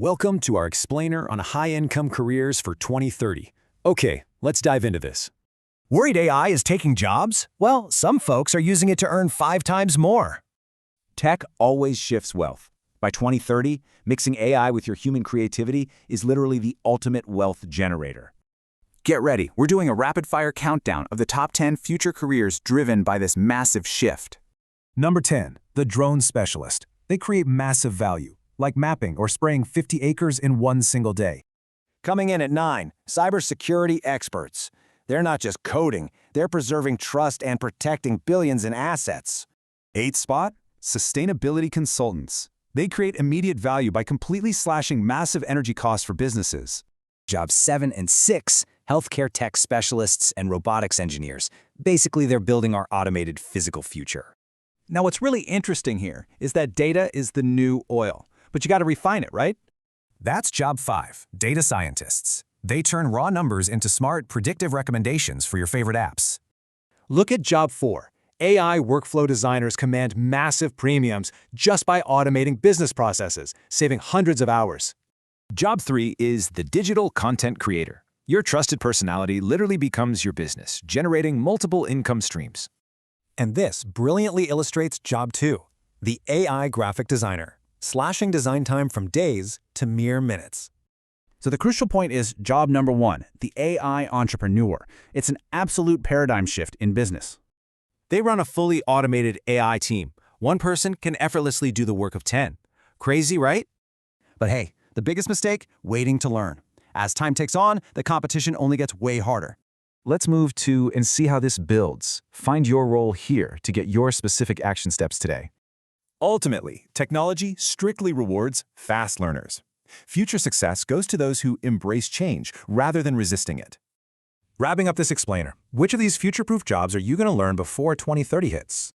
Welcome to our explainer on high-income careers for 2030. Okay, let's dive into this. Worried AI is taking jobs? Well, some folks are using it to earn 5 times more. Tech always shifts wealth. By 2030, mixing AI with your human creativity is literally the ultimate wealth generator. Get ready, we're doing a rapid-fire countdown of the top 10 future careers driven by this massive shift. Number 10, the drone specialist. They create massive value, like mapping or spraying 50 acres in one single day. Coming in at 9, cybersecurity experts. They're not just coding, they're preserving trust and protecting billions in assets. 8th spot, sustainability consultants. They create immediate value by completely slashing massive energy costs for businesses. Jobs 7 and 6, healthcare tech specialists and robotics engineers. Basically, they're building our automated physical future. Now, what's really interesting here is that data is the new oil, but you got to refine it, right? That's Job 5, data scientists. They turn raw numbers into smart, predictive recommendations for your favorite apps. Look at Job 4. AI workflow designers command massive premiums just by automating business processes, saving hundreds of hours. Job 3 is the digital content creator. Your trusted personality literally becomes your business, generating multiple income streams. And this brilliantly illustrates Job 2, the AI graphic designer, slashing design time from days to mere minutes. So the crucial point is job number 1, the AI entrepreneur. It's an absolute paradigm shift in business. They run a fully automated AI team. One person can effortlessly do the work of 10. Crazy, right? But hey, the biggest mistake? Waiting to learn. As time ticks on, the competition only gets way harder. Let's move to and see how this builds. Find your role here to get your specific action steps today. Ultimately, technology strictly rewards fast learners. Future success goes to those who embrace change rather than resisting it. Wrapping up this explainer, which of these future-proof jobs are you going to learn before 2030 hits?